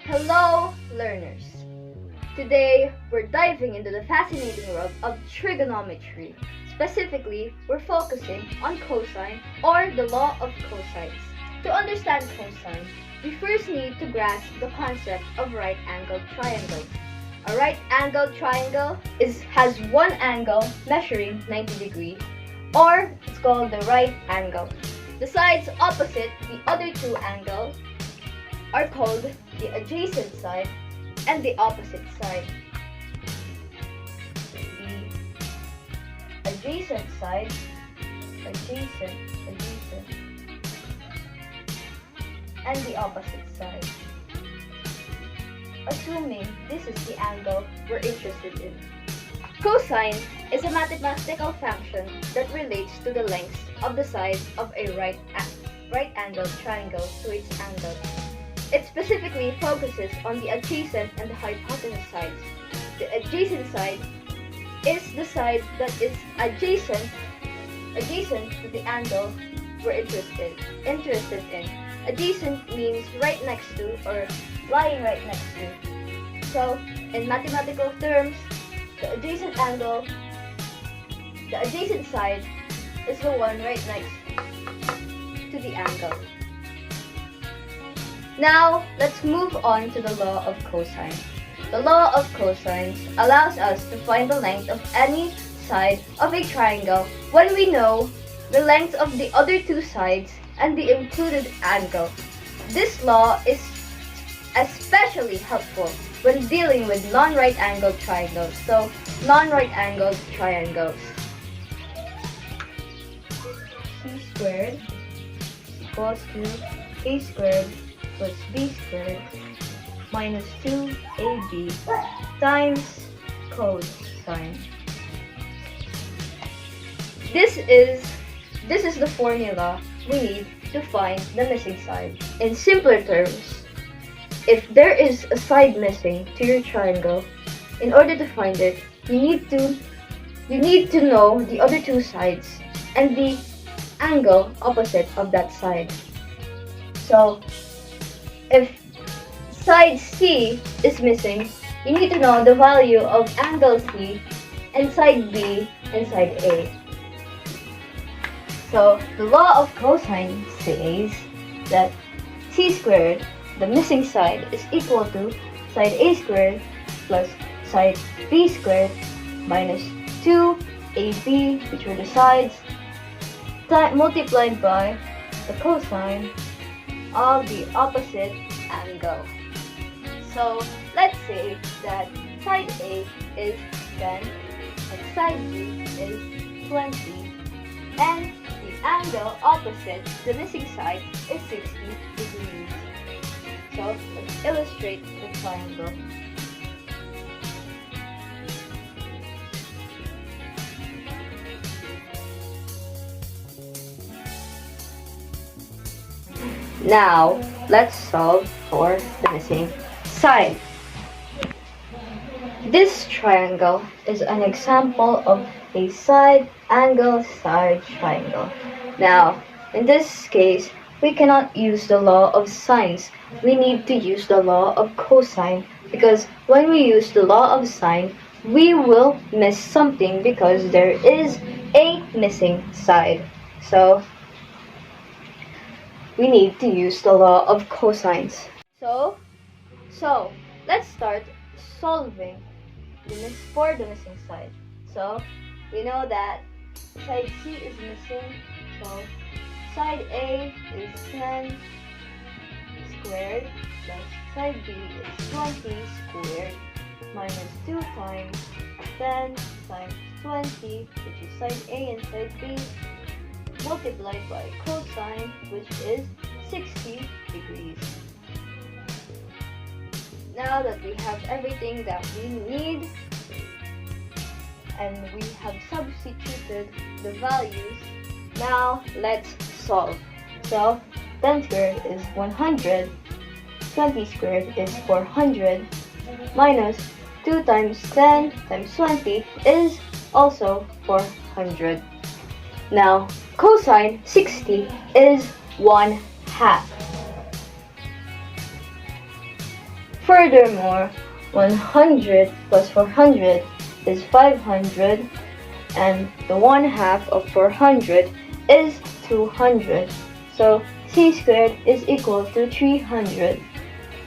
Hello, learners! Today, we're diving into the fascinating world of trigonometry. Specifically, we're focusing on cosine or the law of cosines. To understand cosine, we first need to grasp the concept of right-angled triangles. A right-angled triangle has one angle measuring 90 degrees, or it's called the right angle. The sides opposite the other two angles are called the adjacent side and the opposite side. The adjacent side, and the opposite side. Assuming this is the angle we're interested in. Cosine is a mathematical function that relates to the lengths of the sides of a right-angled triangle to its angle. It specifically focuses on the adjacent and the hypotenuse sides. The adjacent side is the side that is adjacent to the angle we're interested in. Adjacent means right next to or lying right next to. So, in mathematical terms, the adjacent side is the one right next to the angle. Now, let's move on to the law of cosine. The law of cosines allows us to find the length of any side of a triangle when we know the length of the other two sides and the included angle. This law is especially helpful when dealing with non-right-angled triangles. So, non-right-angled triangles. C squared equals to A squared plus B squared minus 2AB times cosine. This is the formula we need to find the missing side. In simpler terms, if there is a side missing to your triangle, in order to find it, you need to know the other two sides and the angle opposite of that side. So, if side C is missing, you need to know the value of angle C and side B and side A. So, the law of cosine says that C squared, the missing side, is equal to side A squared plus side B squared minus 2AB, which were the sides, multiplied by the cosine of the opposite angle. So, let's say that side A is 10 and side B is 20, and the angle opposite the missing side is 60 degrees. So, let's illustrate the triangle. Now, let's solve for the missing side. This triangle is an example of a side-angle side triangle. Now, in this case, we cannot use the law of sines. We need to use the law of cosine, because when we use the law of sine, we will miss something because there is a missing side. So, we need to use the law of cosines. So let's start solving for the missing side. So, we know that side C is missing, so side A is 10 squared plus side B is 20 squared minus 2 times 10 times 20, which is side A and side B, multiplied by cosine, which is 60 degrees. Now that we have everything that we need and we have substituted the values, now let's solve. So 10 squared is 100, 20 squared is 400, minus 2 times 10 times 20 is also 400. Now, cosine 60 is 1/2. Furthermore, 100 plus 400 is 500, and the 1/2 of 400 is 200. So c squared is equal to 300.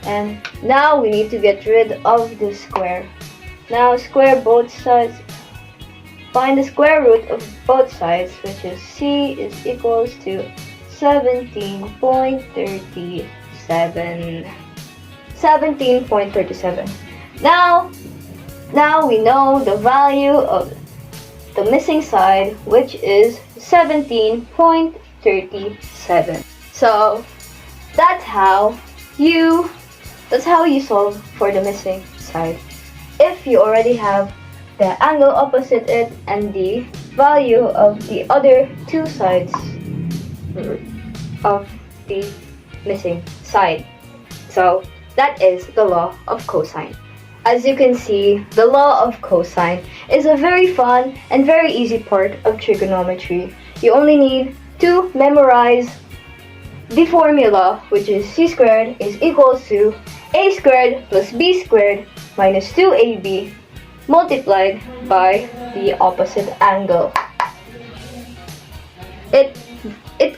And now we need to get rid of the square. Now square both sides. Find the square root of both sides, which is c is equals to 17.37. 17.37. Now we know the value of the missing side, which is 17.37. So that's how you solve for the missing side. If you already have the angle opposite it and the value of the other two sides of the missing side. So that is the law of cosine. As you can see, the law of cosine is a very fun and very easy part of trigonometry. You only need to memorize the formula, which is c squared is equals to a squared plus b squared minus 2ab multiplied by the opposite angle. It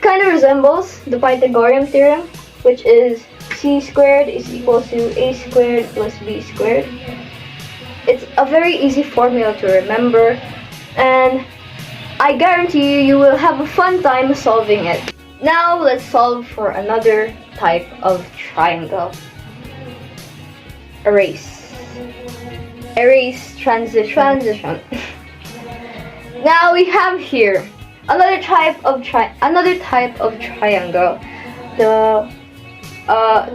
kind of resembles the Pythagorean theorem, which is c squared is equal to a squared plus b squared. It's a very easy formula to remember, and I guarantee you will have a fun time solving it. Now let's solve for another type of triangle. Erase transition. Now we have here another type of triangle.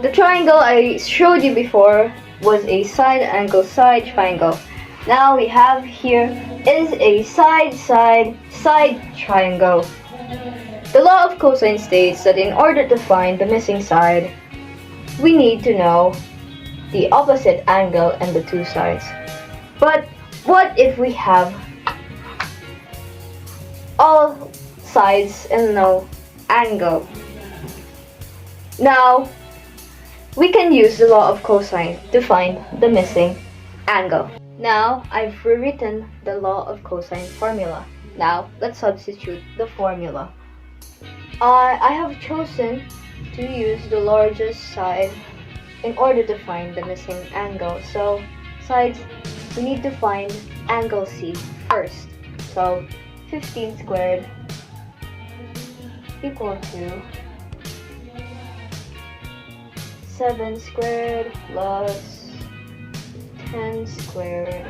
The triangle I showed you before was a side angle side triangle. Now we have here is a side triangle. The law of cosine states that in order to find the missing side, we need to know the opposite angle and the two sides. But what if we have all sides and no angle? Now we can use the law of cosine to find the missing angle. Now I've rewritten the law of cosine formula. Now let's substitute the formula. I have chosen to use the largest side in order to find the missing angle. So sides, we need to find angle C first. So 15 squared equal to 7 squared plus 10 squared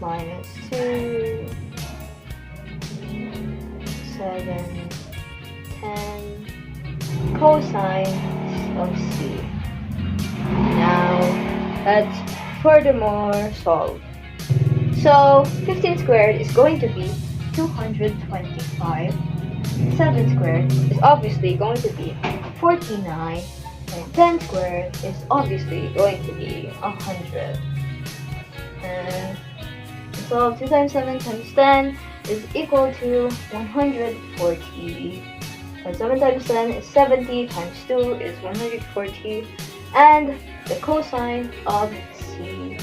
minus 2, 7, 10 cosine of C. Now let's furthermore solve. So 15 squared is going to be 225. 7 squared is obviously going to be 49. And 10 squared is obviously going to be 100. And so 2 times 7 times 10 is equal to 140. And 7 times 10 is 70, times 2 is 140. And the cosine of C.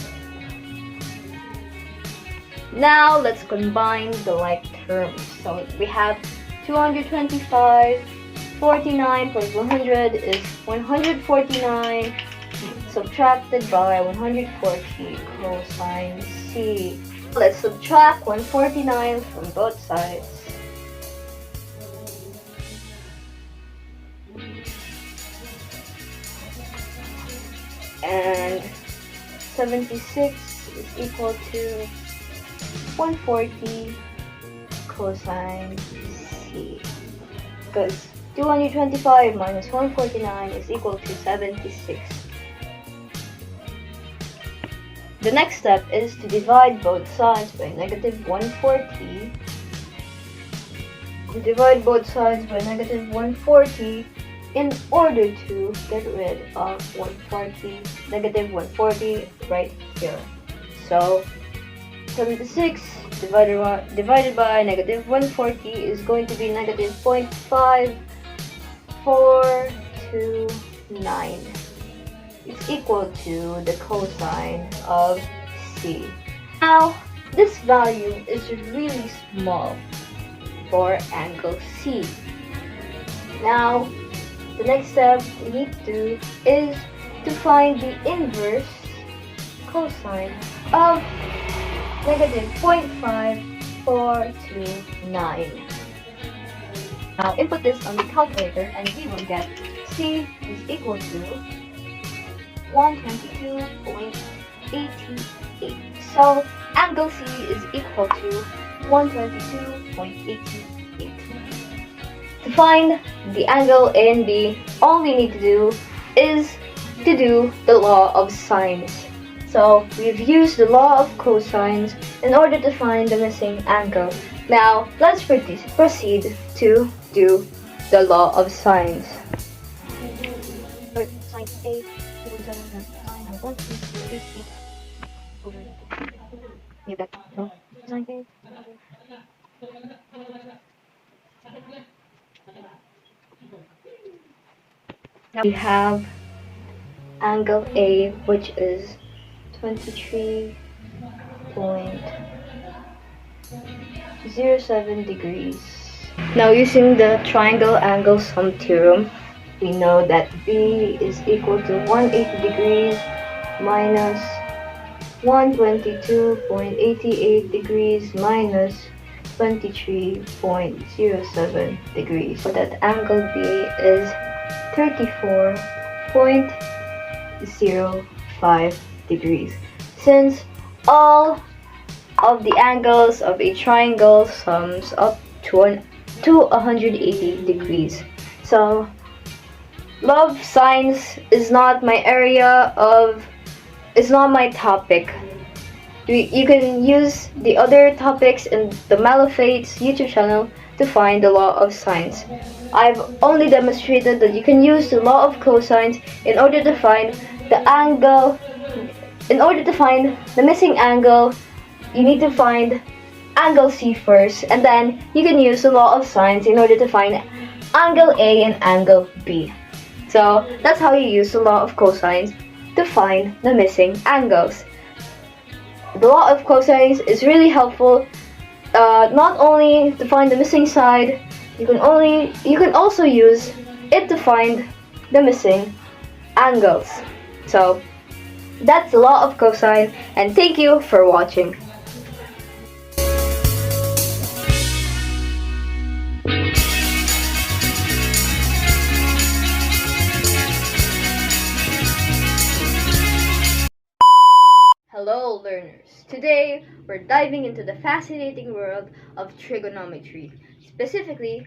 Now let's combine the like terms. So we have 225, 49 plus 100 is 149, subtracted by 140 cosine C. Let's subtract 149 from both sides. And 76 is equal to 140 cosine C. Because 225 minus 149 is equal to 76. The next step is to divide both sides by negative 140. We divide both sides by negative 140 in order to get rid of 140, negative 140 right here. So 76 divided by negative 140 is going to be negative 0.5429. is equal to the cosine of C. Now, this value is really small for angle C. Now, the next step we need to do is to find the inverse cosine of negative 0.5429. Now input this on the calculator and we will get C is equal to 122.88. So angle C is equal to 122.88. To find the angle A and B, all we need to do is to do the law of sines. So we've used the law of cosines in order to find the missing angle. Now let's proceed to do the law of sines. Sine A equals to sine of 122.88 over that. So sine A. Now we have angle A, which is 23.07 degrees. Now using the triangle angle sum theorem, we know that B is equal to 180 degrees minus 122.88 degrees minus 23.07 degrees. So that angle B is 34.05 degrees. Since all of the angles of a triangle sums up to 180 degrees. So law of sines is not my it's not my topic. You can use the other topics in the Malophate's YouTube channel to find the law of sines. I've only demonstrated that you can use the law of cosines in order to find the angle. In order to find the missing angle, you need to find angle C first, and then you can use the law of sines in order to find angle A and angle B. So that's how you use the law of cosines to find the missing angles. The law of cosines is really helpful, not only to find the missing side, you can also use it to find the missing angles. So that's the law of cosine, and thank you for watching. Hello learners! Today we're diving into the fascinating world of trigonometry. Specifically,